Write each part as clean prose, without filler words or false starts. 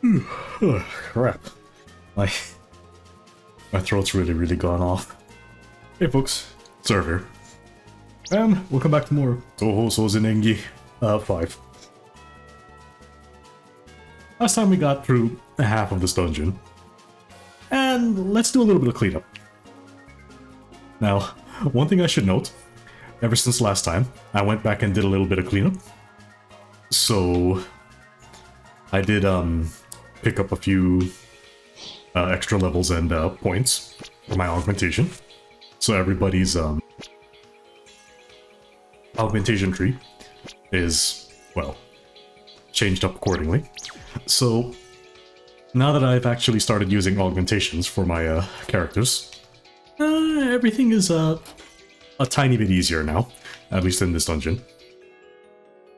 Oh, crap. My, my throat's really gone off. Hey folks, Serve here. And we'll come back to more Touhou Souzinengi 5. Last time we got through half of this dungeon. And let's do a little bit of cleanup. Now, one thing I should note, ever since last time, I went back and did a little bit of cleanup. So, I did pick up a few extra levels and points for my augmentation. So everybody's augmentation tree is, well, changed up accordingly. So, now that I've actually started using augmentations for my characters, everything is a tiny bit easier now, at least in this dungeon.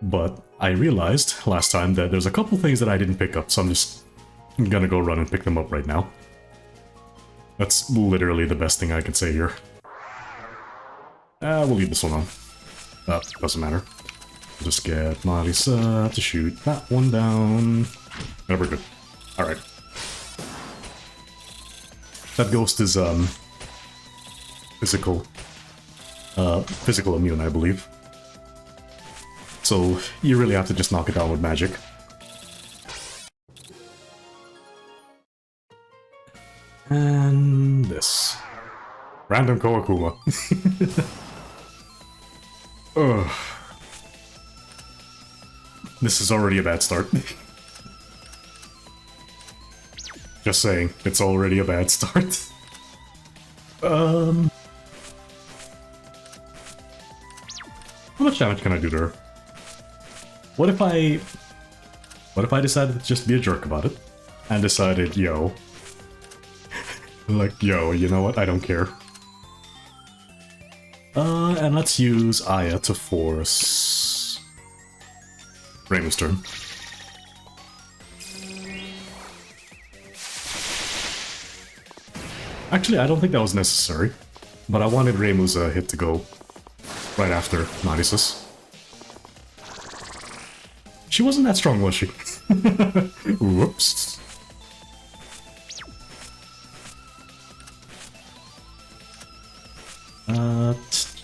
But I realized last time that there's a couple things that I didn't pick up, so I'm just gonna go run and pick them up right now. That's literally the best thing I can say here. We'll leave this one on. Doesn't matter. Just get Marisa to shoot that one down. No, we're good. Alright. That ghost is, physical immune, I believe. So, you really have to just knock it down with magic. And this. Random Kawakuma. Ugh. This is already a bad start. Just saying, it's already a bad start. How much damage can I do to her? What if I decided to just be a jerk about it? And decided, yo... like, yo, you know what? I don't care. And let's use Aya to force... Reimu's turn. Actually, I don't think that was necessary, but I wanted Reimu's hit to go right after Marisa's. She wasn't that strong, was she? Whoops.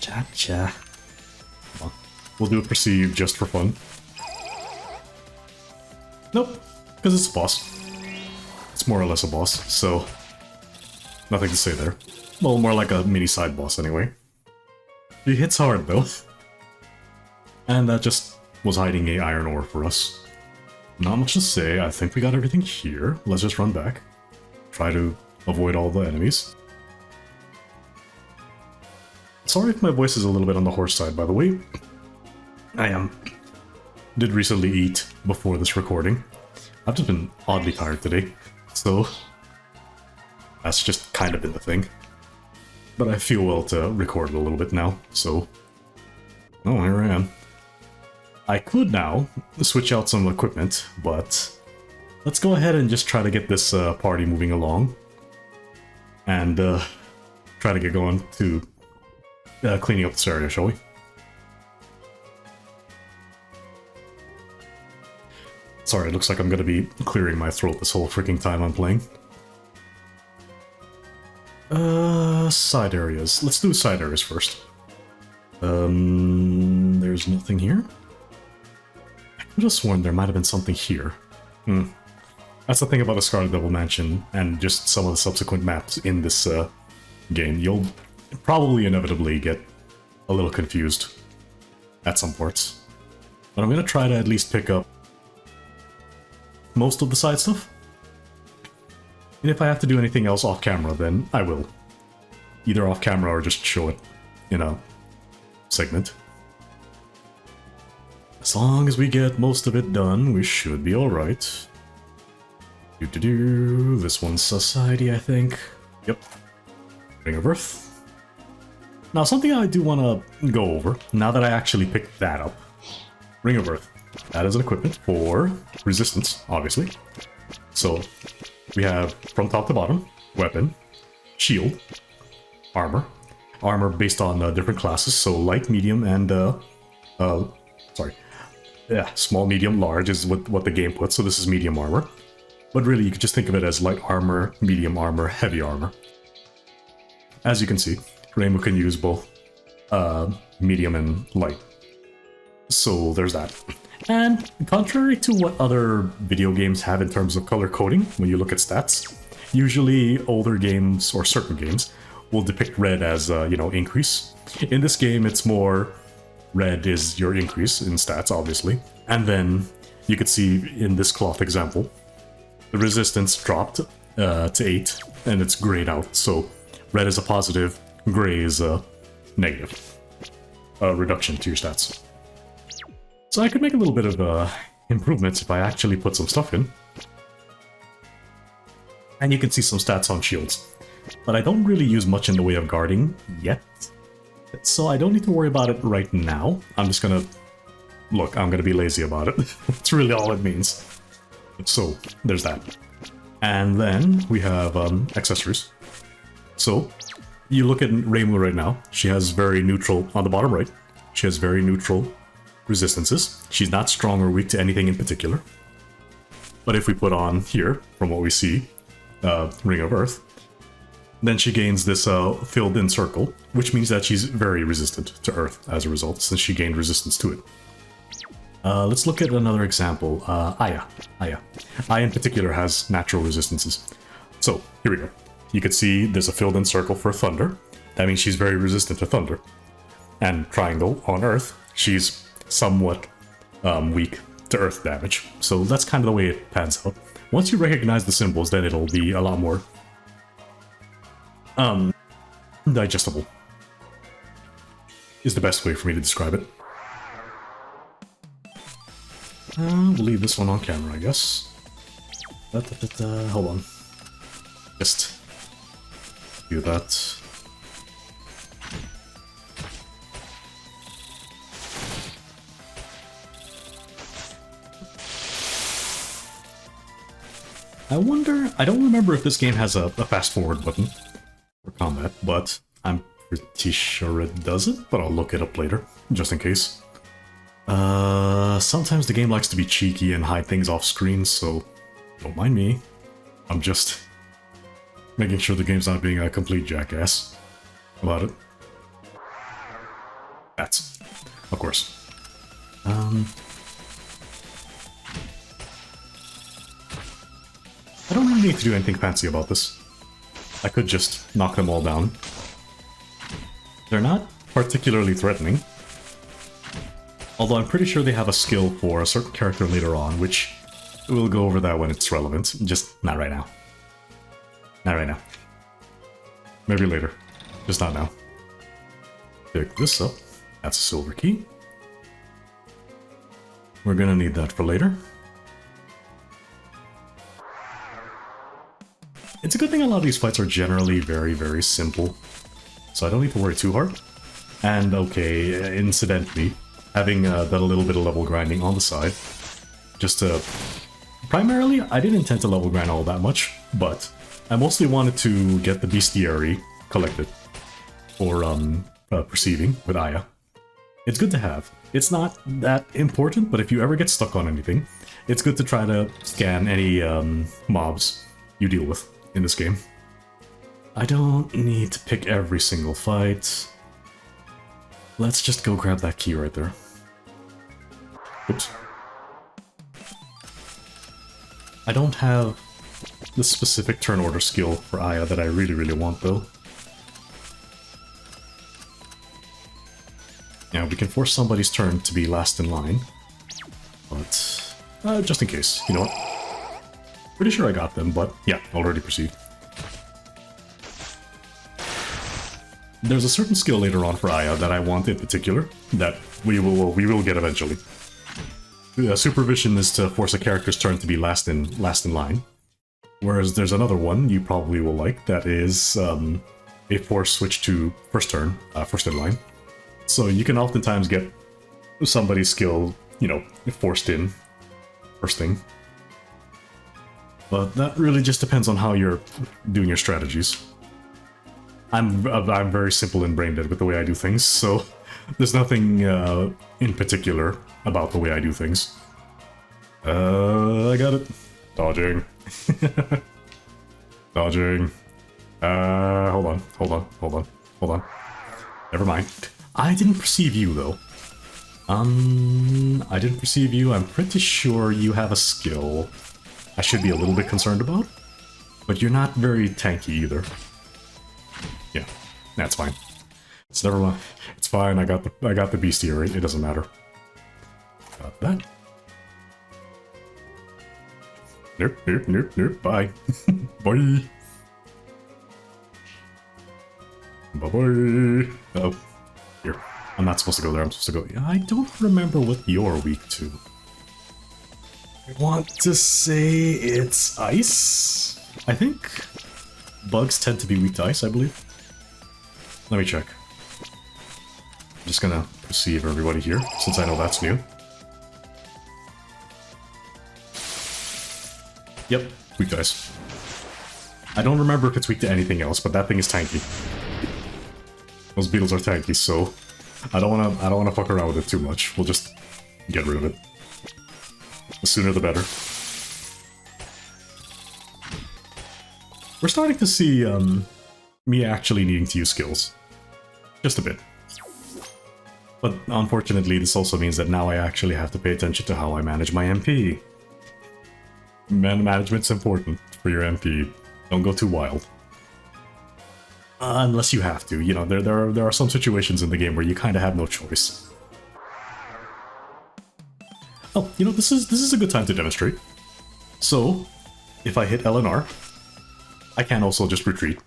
Cha-cha. We'll do a perceive just for fun. Nope, because it's a boss. It's more or less a boss, so... nothing to say there. Well, more like a mini side boss anyway. He hits hard though. And that just was hiding a iron ore for us. Not much to say, I think we got everything here. Let's just run back. Try to avoid all the enemies. Sorry if my voice is a little bit on the hoarse side, by the way. I did recently eat before this recording. I've just been oddly tired today, so that's just kind of been the thing. But I feel well to record a little bit now, so... oh, here I am. I could now switch out some equipment, but let's go ahead and just try to get this party moving along. And try to get going to cleaning up this area, shall we? Sorry, it looks like I'm gonna be clearing my throat this whole freaking time I'm playing. Side areas. Let's do side areas first. There's nothing here? I could have sworn there might have been something here. That's the thing about the Scarlet Devil Mansion and just some of the subsequent maps in this game. You'll probably inevitably get a little confused at some parts. But I'm gonna try to at least pick up most of the side stuff. And if I have to do anything else off camera, then I will. Either off camera or just show it in a segment. As long as we get most of it done, we should be alright. This one's Society, I think. Yep. Ring of Earth. Now, something I do want to go over, now that I actually picked that up. Ring of Earth. That is an equipment for resistance, obviously. So, we have, from top to bottom, weapon, shield, armor. Armor based on different classes, so light, medium, and, small, medium, large is what the game puts, so this is medium armor. But really, you could just think of it as light armor, medium armor, heavy armor. As you can see, Reimu can use both medium and light. So there's that. And contrary to what other video games have in terms of color coding, when you look at stats, usually older games or certain games will depict red as, increase. In this game, it's more red is your increase in stats, obviously. And then you could see in this cloth example, the resistance dropped to 8, and it's grayed out. So red is a positive, gray is a negative. A reduction to your stats. So I could make a little bit of improvements if I actually put some stuff in. And you can see some stats on shields. But I don't really use much in the way of guarding yet. So I don't need to worry about it right now. I'm just gonna... Look, I'm gonna be lazy about it. That's really all it means. So, there's that. And then we have accessories. So, you look at Reimu right now. She has very neutral, on the bottom right, she has very neutral resistances. She's not strong or weak to anything in particular. But if we put on here, from what we see, Ring of Earth, then she gains this filled-in circle, which means that she's very resistant to Earth as a result, since she gained resistance to it. Let's look at another example. Aya. Aya in particular has natural resistances. So, here we go. You can see there's a filled-in circle for Thunder. That means she's very resistant to Thunder. And Triangle on Earth, she's somewhat weak to Earth damage. So that's kind of the way it pans out. Once you recognize the symbols, then it'll be a lot more digestible. Is the best way for me to describe it. We'll leave this one on camera, I guess. Hold on. Just do that. I wonder, I don't remember if this game has a fast forward button for combat, but I'm pretty sure it doesn't, but I'll look it up later, just in case. Sometimes the game likes to be cheeky and hide things off screen, so don't mind me. I'm just making sure the game's not being a complete jackass about it. That's, of course. I don't really need to do anything fancy about this. I could just knock them all down. They're not particularly threatening. Although I'm pretty sure they have a skill for a certain character later on, which we'll go over that when it's relevant. Just not right now. Not right now. Maybe later. Just not now. Pick this up. That's a silver key. We're gonna need that for later. It's a good thing a lot of these fights are generally very, very simple. So I don't need to worry too hard. And okay, incidentally, having done a little bit of level grinding on the side, just to... Primarily, I didn't intend to level grind all that much, but I mostly wanted to get the bestiary collected for perceiving with Aya. It's good to have. It's not that important, but if you ever get stuck on anything, it's good to try to scan any mobs you deal with in this game. I don't need to pick every single fight. Let's just go grab that key right there. Oops. I don't have the specific turn order skill for Aya that I really, really want, though. Yeah, we can force somebody's turn to be last in line. But, just in case, you know what? Pretty sure I got them, but yeah, already proceed. There's a certain skill later on for Aya that I want in particular, that we will get eventually. Supervision is to force a character's turn to be last in line. Whereas there's another one you probably will like that is a force switch to first turn, first in line. So you can oftentimes get somebody's skill, you know, forced in first thing. But that really just depends on how you're doing your strategies. I'm very simple and brain dead with the way I do things, so there's nothing in particular about the way I do things. I got it. Dodging. Dodging. Hold on. Never mind. I didn't perceive you, though. I didn't perceive you. I'm pretty sure you have a skill I should be a little bit concerned about. But you're not very tanky either. Yeah, that's fine. It's never mind. It's fine. I got the bestiary. It doesn't matter. Got that. Nope. Bye. Bye. Bye-bye. Oh, here. I'm not supposed to go there. I'm supposed to go... I don't remember what you're weak to. I want to say it's ice? I think bugs tend to be weak to ice, I believe. Let me check. I'm just gonna perceive everybody here, since I know that's new. Yep, weak to ice. I don't remember if it's weak to anything else, but that thing is tanky. Those beetles are tanky, so I don't wanna fuck around with it too much. We'll just get rid of it. The sooner the better. We're starting to see me actually needing to use skills. Just a bit. But unfortunately, this also means that now I actually have to pay attention to how I manage my MP. Management's important for your MP. Don't go too wild. Unless you have to. You know, there are some situations in the game where you kind of have no choice. Oh, you know, this is a good time to demonstrate. So, if I hit L and R, I can also just retreat,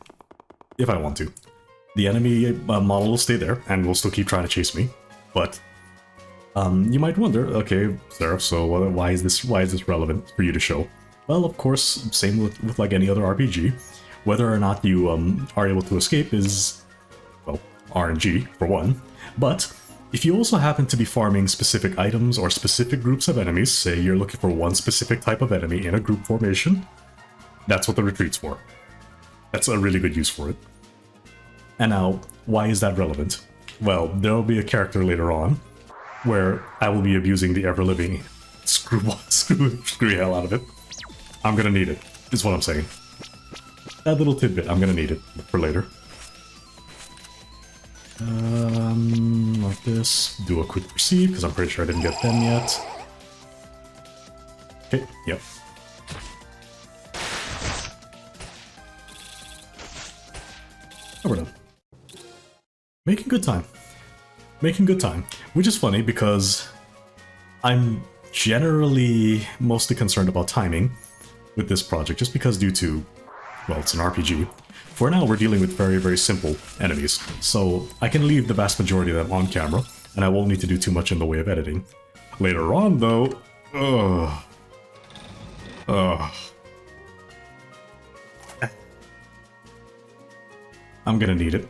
if I want to. The enemy model will stay there, and will still keep trying to chase me. But, you might wonder, okay, Seraph, so why is this relevant for you to show? Well, of course, same with like any other RPG. Whether or not you are able to escape is, well, RNG, for one. But, if you also happen to be farming specific items or specific groups of enemies, say you're looking for one specific type of enemy in a group formation, that's what the retreat's for. That's a really good use for it. And now, why is that relevant? Well, there will be a character later on where I will be abusing the ever-living screw hell out of it. I'm gonna need it, is what I'm saying. That little tidbit, I'm gonna need it for later. Like this. Do a quick perceive, because I'm pretty sure I didn't get them yet. Okay, yep. Oh, we're done. Making good time. Making good time. Which is funny, because I'm generally mostly concerned about timing with this project, just because due to, well, it's an RPG. For now, we're dealing with very, very simple enemies, so I can leave the vast majority of them on camera, and I won't need to do too much in the way of editing. Later on, though, I'm gonna need it.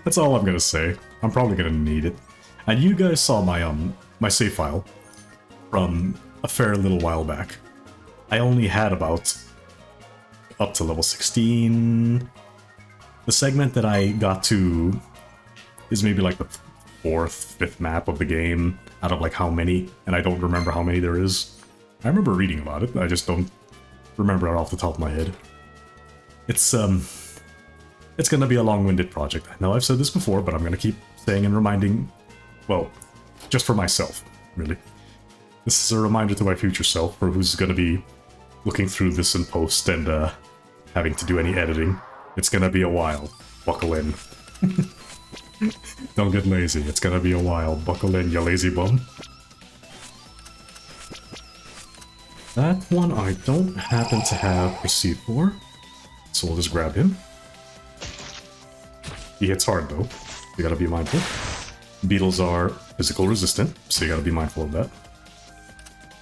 That's all I'm gonna say. I'm probably gonna need it. And you guys saw my my save file from a fair little while back. I only had about up to level 16. The segment that I got to is maybe like the 4th, 5th map of the game out of like how many, and I don't remember how many there is. I remember reading about it, I just don't remember it off the top of my head. It's gonna be a long-winded project. I know I've said this before, but I'm gonna keep saying and reminding, well, just for myself, really. This is a reminder to my future self, for who's gonna be looking through this in post and having to do any editing. It's gonna be a while. Buckle in. Don't get lazy. It's gonna be a while. Buckle in, you lazy bum. That one I don't happen to have perceived for, so we'll just grab him. He hits hard though. You gotta be mindful. Beetles are physical resistant, so you gotta be mindful of that.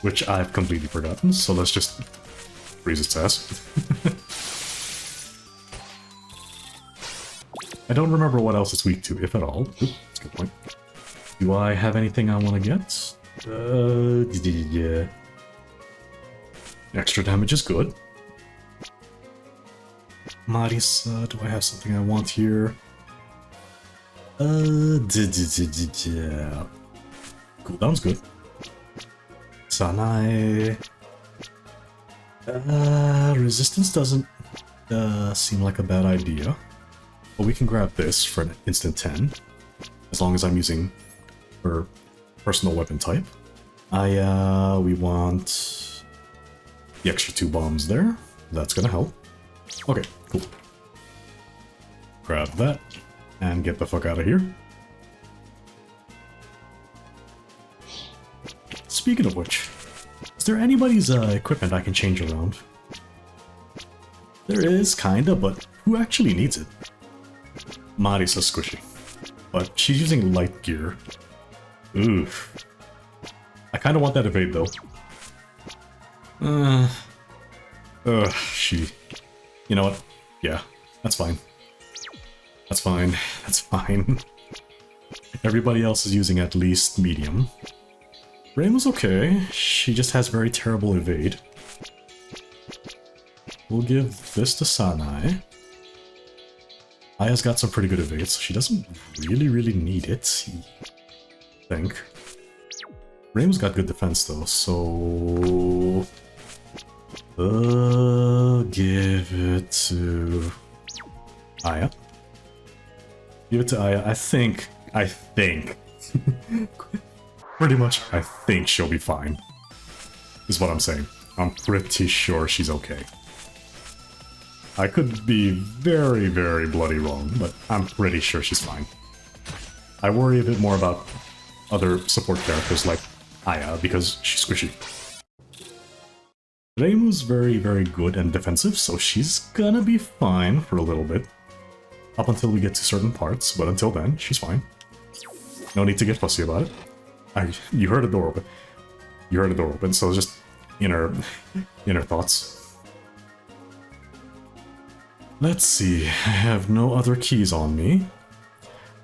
Which I've completely forgotten, so let's just freeze its ass. I don't remember what else it's weak to, if at all. Oop, that's a good point. Do I have anything I want to get? Yeah. Extra damage is good. Marisa, do I have something I want here? Cooldown's good. Sanae. Resistance doesn't seem like a bad idea. But we can grab this for an instant 10. As long as I'm using her personal weapon type. We want the extra 2 bombs there. That's gonna help. Okay, cool. Grab that and get the fuck out of here. Speaking of which, is there anybody's equipment I can change around? There is, kinda, but who actually needs it? Mari's a squishy, but she's using light gear. Oof. I kinda want that evade though. She... You know what? Yeah, that's fine. That's fine. That's fine. Everybody else is using at least medium. Rain was okay. She just has very terrible evade. We'll give this to Sanai. Aya's got some pretty good evade, so she doesn't really need it, I think. Rain's got good defense though, so... give it to... Aya. Give it to Aya. I think... Pretty much, I think she'll be fine. Is what I'm saying. I'm pretty sure she's okay. I could be very bloody wrong, but I'm pretty sure she's fine. I worry a bit more about other support characters like Aya, because she's squishy. Reimu's very good and defensive, so she's gonna be fine for a little bit. Up until we get to certain parts, but until then, she's fine. No need to get fussy about it. You heard a door open. You heard a door open, so just inner thoughts. Let's see, I have no other keys on me.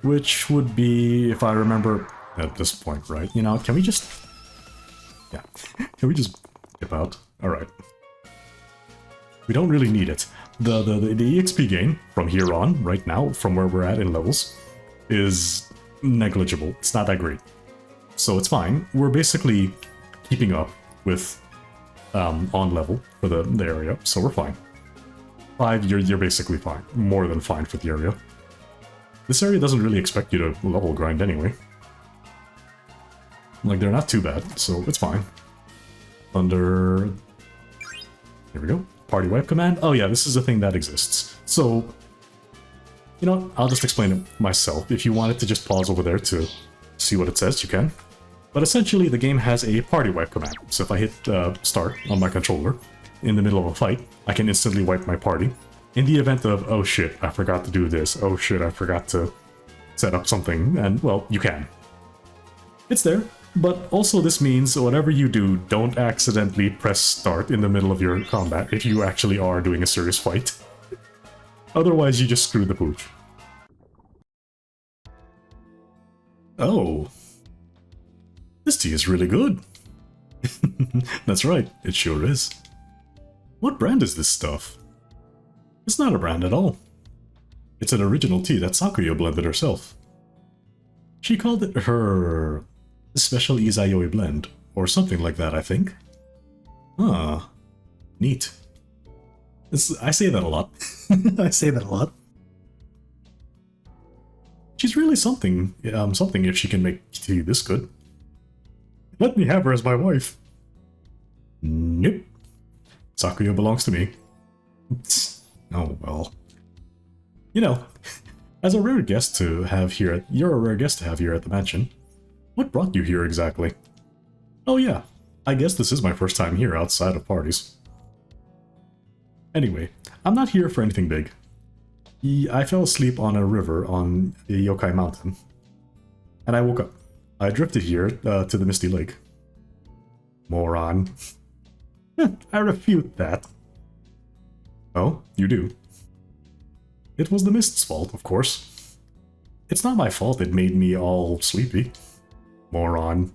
Which would be, if I remember at this point, right? You know, can we just... Yeah, can we just dip out? Alright. We don't really need it. The EXP gain from here on, right now, from where we're at in levels, is negligible. It's not that great. So it's fine. We're basically keeping up with on level for the area, so we're fine. 5, you're basically fine. More than fine for the area. This area doesn't really expect you to level grind anyway. Like, they're not too bad, so it's fine. Thunder... Here we go. Party wipe command. Oh yeah, this is a thing that exists. So, you know, I'll just explain it myself. If you wanted to just pause over there to see what it says, you can. But essentially, the game has a party wipe command. So if I hit start on my controller in the middle of a fight, I can instantly wipe my party. In the event of, oh shit, I forgot to do this. Oh shit, I forgot to set up something. And, well, you can. It's there. But also this means whatever you do, don't accidentally press start in the middle of your combat if you actually are doing a serious fight. Otherwise, you just screw the pooch. Oh. This tea is really good. That's right, it sure is. What brand is this stuff? It's not a brand at all. It's an original tea that Sakuya blended herself. She called it her special Izayoi blend, or something like that, I think. Ah, neat. I say that a lot. I say that a lot. She's really something, something if she can make tea this good. Let me have her as my wife. Nope. Sakuya belongs to me. Oh well. You know, as a rare guest to have here, you're a rare guest to have here at the mansion. What brought you here exactly? Oh yeah, I guess this is my first time here outside of parties. Anyway, I'm not here for anything big. I fell asleep on a river on the Yokai Mountain. And I woke up. I drifted here to the Misty Lake. Moron. I refute that. Oh, you do? It was the mist's fault, of course. It's not my fault it made me all sleepy. Moron.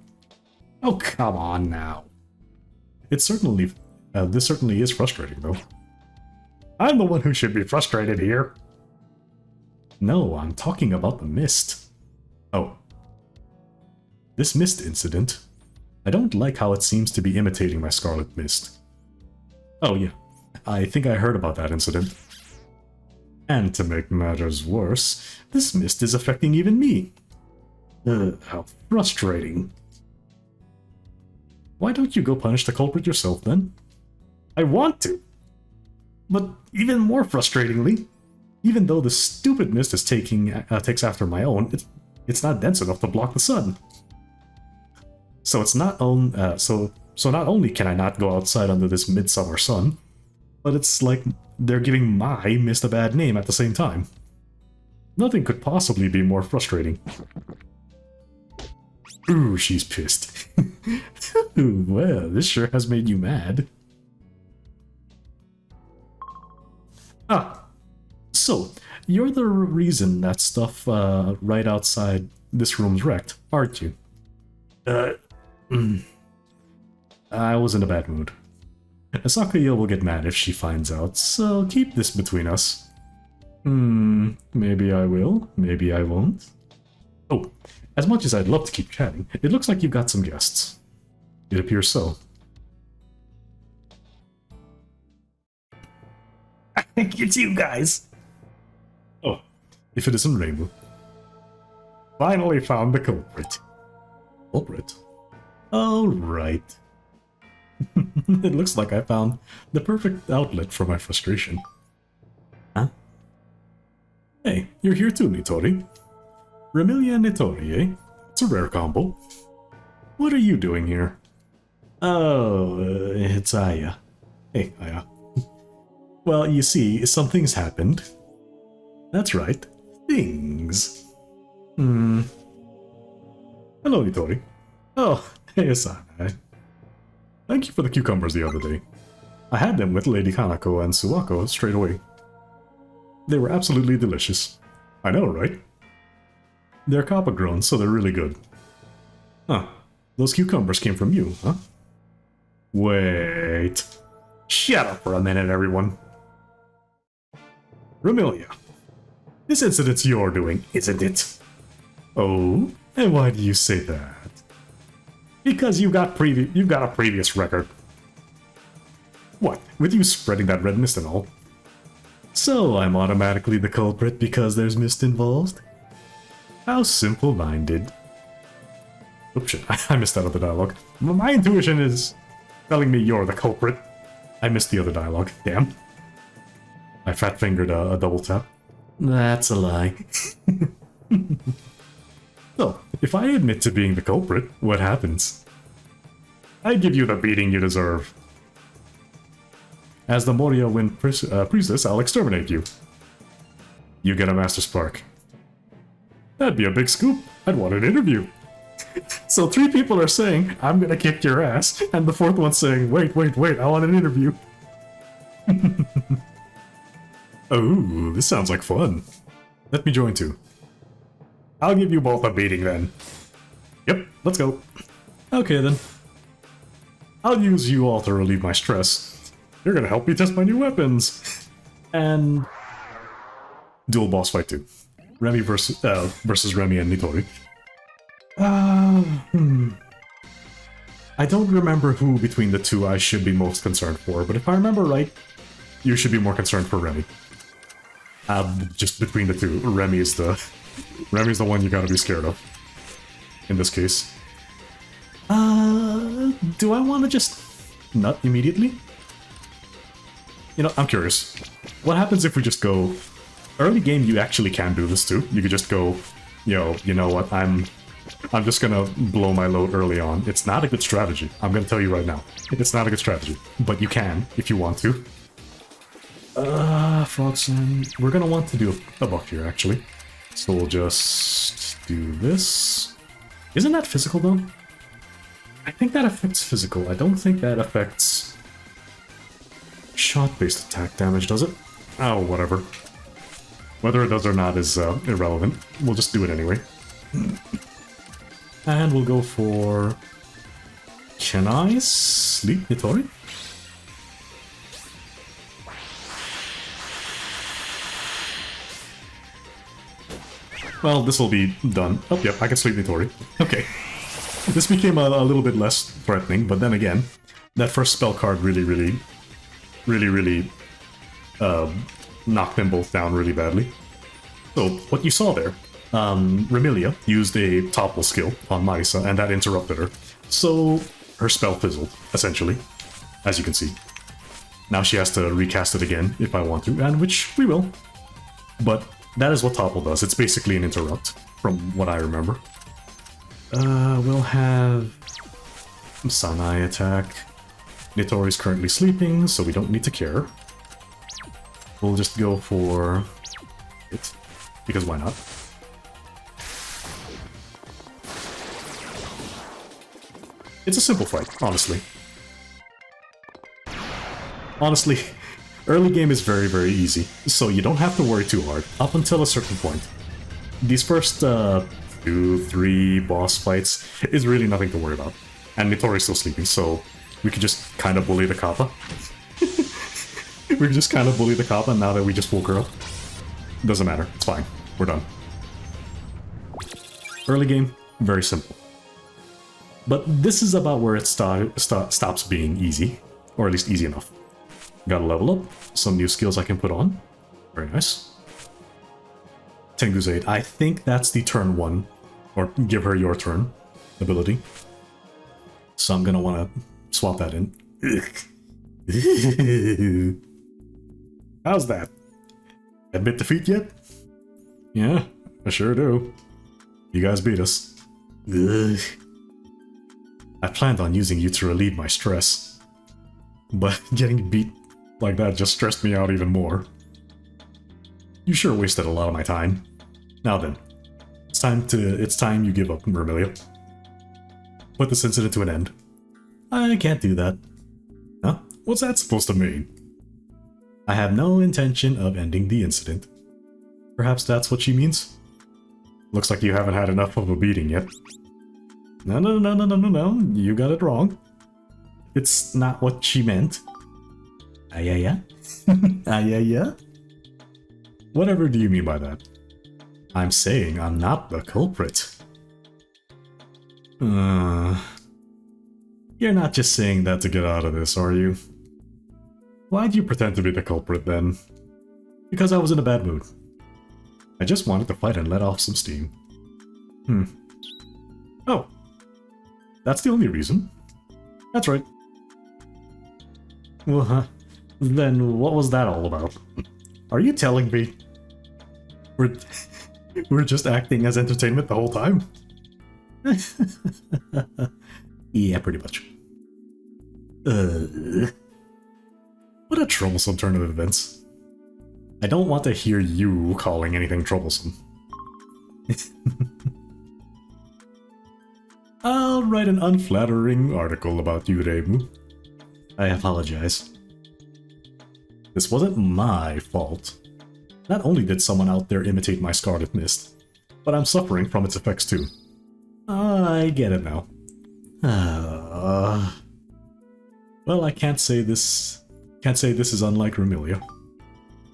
Oh, come on now. It's certainly... this certainly is frustrating, though. I'm the one who should be frustrated here. No, I'm talking about the mist. Oh. This mist incident. I don't like how it seems to be imitating my Scarlet Mist. Oh yeah, I think I heard about that incident. And to make matters worse, this mist is affecting even me. How frustrating. Why don't you go punish the culprit yourself then? I want to! But even more frustratingly, even though the stupid mist is takes after my own, it's not dense enough to block the sun. So it's not so not only can I not go outside under this midsummer sun, but it's like they're giving my mist a bad name at the same time. Nothing could possibly be more frustrating. Ooh, she's pissed. Ooh, well, this sure has made you mad. Ah, so, you're the reason that stuff right outside this room's wrecked, aren't you? I was in a bad mood. Sakuya will get mad if she finds out, so keep this between us. Maybe I will, maybe I won't. Oh, as much as I'd love to keep chatting, it looks like you've got some guests. It appears so. I think it's you guys! Oh, if it isn't Rainbow. Finally found the culprit. Culprit? Oh, right. It looks like I found the perfect outlet for my frustration. Huh? Hey, you're here too, Nitori. Remilia and Nitori, eh? It's a rare combo. What are you doing here? Oh, it's Aya. Hey, Aya. Well, you see, something's happened. That's right. Things. Hello, Nitori. Oh, hey, Asana. Thank you for the cucumbers the other day. I had them with Lady Kanako and Suwako straight away. They were absolutely delicious. I know, right? They're kappa grown, so they're really good. Huh. Those cucumbers came from you, huh? Wait. Shut up for a minute, everyone. Remilia. This incident's your doing, isn't it? Oh? And why do you say that? Because you've got a previous record. What, with you spreading that red mist and all? So I'm automatically the culprit because there's mist involved? How simple-minded. Oops, shit, I missed that other dialogue. My intuition is telling me you're the culprit. I missed the other dialogue, damn. I fat-fingered a double tap. That's a lie. So, if I admit to being the culprit, what happens? I give you the beating you deserve. As the Moria Wind Priestess, I'll exterminate you. You get a Master Spark. That'd be a big scoop. I'd want an interview. So 3 people are saying, I'm gonna kick your ass, and the 4th one's saying, wait, I want an interview. Oh, this sounds like fun. Let me join too. I'll give you both a beating then. Yep, let's go. Okay then. I'll use you all to relieve my stress. You're gonna help me test my new weapons. And... dual boss fight too. Remy versus Remy and Nitori. I don't remember who between the two I should be most concerned for, but if I remember right, you should be more concerned for Remy. Just between the two, Remy's the one you gotta be scared of. In this case. Do I want to just nut immediately? You know, I'm curious. What happens if we just go... Early game, you actually can do this too. You could just go, yo, you know what, I'm just gonna blow my load early on. It's not a good strategy. I'm gonna tell you right now. It's not a good strategy. But you can, if you want to. Frogson, we're gonna want to do a buff here, actually. So we'll just do this. Isn't that physical, though? I think that affects physical. I don't think that affects shot-based attack damage, does it? Oh, whatever. Whether it does or not is irrelevant. We'll just do it anyway. And we'll go for... Can I sleep Nitori? Well, this will be done. Oh, yep, I can sleep Nitori. Okay. This became a little bit less threatening, but then again, that first spell card really really knocked them both down really badly. So what you saw there, Remilia used a topple skill on Marisa, and that interrupted her. So her spell fizzled, essentially, as you can see. Now she has to recast it again if I want to, and which we will. But that is what topple does. It's basically an interrupt, from what I remember. We'll have Sanai attack. Nitori's currently sleeping, so we don't need to care. We'll just go for it, because why not? It's a simple fight, honestly. Honestly, early game is very easy, so you don't have to worry too hard, up until a certain point. These first 2-3 boss fights is really nothing to worry about. And Nitori's still sleeping, so we could just kind of bully the Kappa. We could just kind of bully the Kappa now that we just woke her up. Doesn't matter, it's fine, we're done. Early game, very simple. But this is about where it stops being easy, or at least easy enough. Gotta level up, some new skills I can put on. Very nice. Tengu's Aid, I think that's the turn 1, or give her your turn ability. So I'm gonna wanna swap that in. How's that? Admit defeat yet? Yeah, I sure do. You guys beat us. Ugh. I planned on using you to relieve my stress, but getting beat like that just stressed me out even more. You sure wasted a lot of my time. Now then, it's time you give up, Remilia. Put this incident to an end. I can't do that. Huh? What's that supposed to mean? I have no intention of ending the incident. Perhaps that's what she means? Looks like you haven't had enough of a beating yet. No, you got it wrong. It's not what she meant. Yeah? Yeah? Whatever do you mean by that? I'm saying I'm not the culprit. You're not just saying that to get out of this, are you? Why'd you pretend to be the culprit then? Because I was in a bad mood. I just wanted to fight and let off some steam. Oh. That's the only reason? That's right. Well, then what was that all about? Are you telling me we're just acting as entertainment the whole time? Yeah, pretty much. What a troublesome turn of events. I don't want to hear you calling anything troublesome. I'll write an unflattering article about you, Reimu. I apologize. This wasn't my fault. Not only did someone out there imitate my Scarlet Mist, but I'm suffering from its effects too. I get it now. Well, I can't say this is unlike Remilia.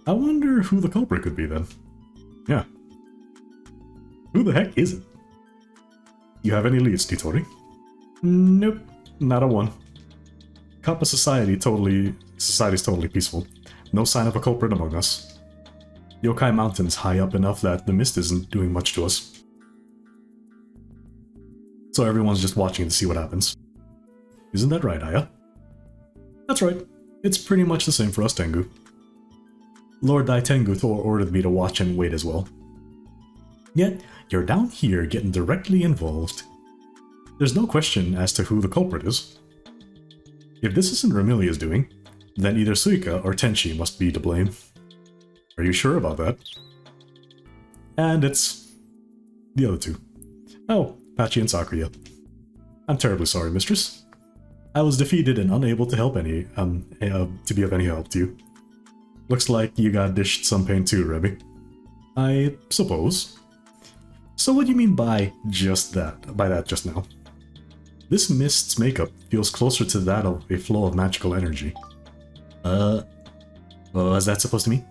I wonder who the culprit could be then. Yeah. Who the heck is it? You have any leads, Titori? Nope, not a one. Kappa society's totally peaceful. No sign of a culprit among us. Yokai Mountain's high up enough that the mist isn't doing much to us. So everyone's just watching to see what happens. Isn't that right, Aya? That's right. It's pretty much the same for us, Tengu. Lord Dai Tengu ordered me to watch and wait as well. Yet, you're down here getting directly involved. There's no question as to who the culprit is. If this isn't Remilia's doing, then either Suika or Tenchi must be to blame. Are you sure about that? And it's the other two. Oh, Pachi and Sakuya. I'm terribly sorry, mistress. I was defeated and unable to help to be of any help to you. Looks like you got dished some pain too, Remy. I suppose. So what do you mean by that just now? This mist's makeup feels closer to that of a flow of magical energy. What was that supposed to mean?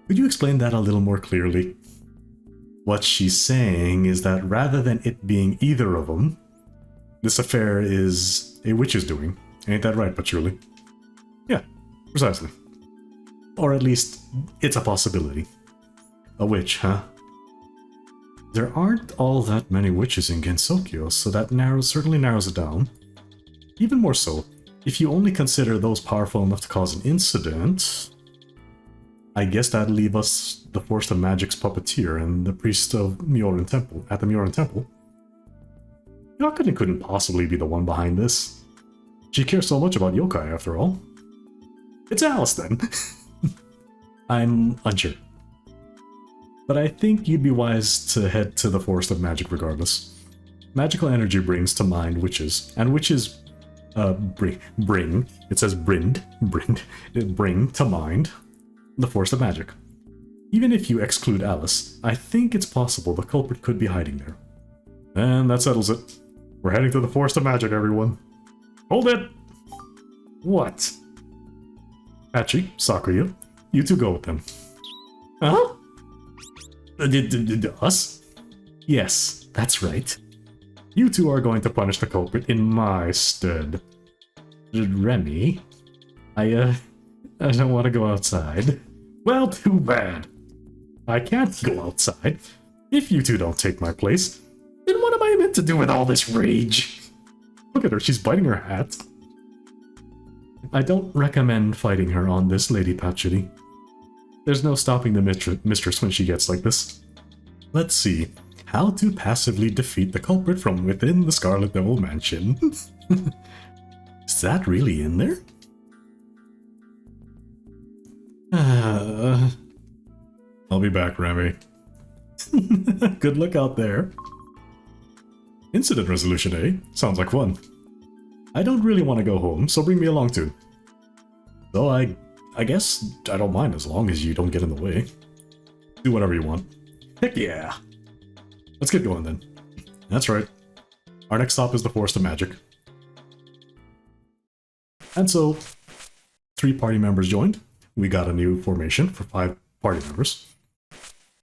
Could you explain that a little more clearly? What she's saying is that rather than it being either of them, this affair is a witch's doing. Ain't that right, Patchouli? Yeah. Precisely. Or at least, it's a possibility. A witch, huh? There aren't all that many witches in Gensokyo, so that certainly narrows it down. Even more so, if you only consider those powerful enough to cause an incident, I guess that'd leave us the Forest of Magic's puppeteer and the priest of Myoran Temple at the Myoran Temple. Yakuten couldn't possibly be the one behind this. She cares so much about yokai, after all. It's Alice, then. I'm unsure. But I think you'd be wise to head to the Forest of Magic regardless. Magical energy brings to mind witches, and witches bring, it says bring to mind the Forest of Magic. Even if you exclude Alice, I think it's possible the culprit could be hiding there. And that settles it. We're heading to the Forest of Magic, everyone. Hold it! What? Hachi, Sakuya, you two go with them. Huh? Us? Yes, that's right. You two are going to punish the culprit in my stead. Remy, I don't want to go outside. Well, too bad. I can't go outside. If you two don't take my place, then what am I meant to do with all this rage? Look at her, she's biting her hat. I don't recommend fighting her on this, Lady Patchouli. There's no stopping the mistress when she gets like this. Let's see. How to passively defeat the culprit from within the Scarlet Devil Mansion. Is that really in there? I'll be back, Remy. Good luck out there. Incident resolution, eh? Sounds like fun. I don't really want to go home, so bring me along too. Though I guess I don't mind as long as you don't get in the way. Do whatever you want. Heck yeah! Let's get going then. That's right. Our next stop is the Forest of Magic. And so, 3 party members joined. We got a new formation for 5 party members.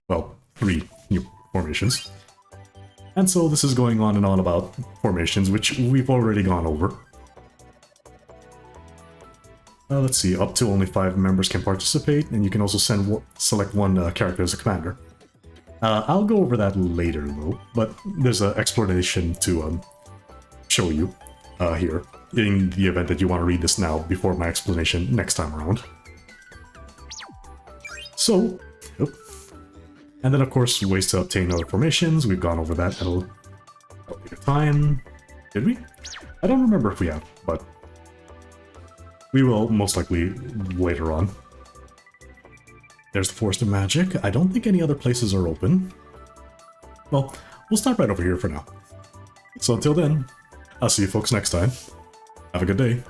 Well, 3 new formations. And so this is going on and on about formations, which we've already gone over. Let's see, up to only 5 members can participate, and you can also select one character as a commander. I'll go over that later though, but there's an explanation to show you here, in the event that you want to read this now before my explanation next time around. So, and then of course ways to obtain other formations, we've gone over that at a later time. Did we? I don't remember if we have, but we will most likely later on. There's the Forest of Magic. I don't think any other places are open. Well, we'll stop right over here for now. So until then, I'll see you folks next time. Have a good day.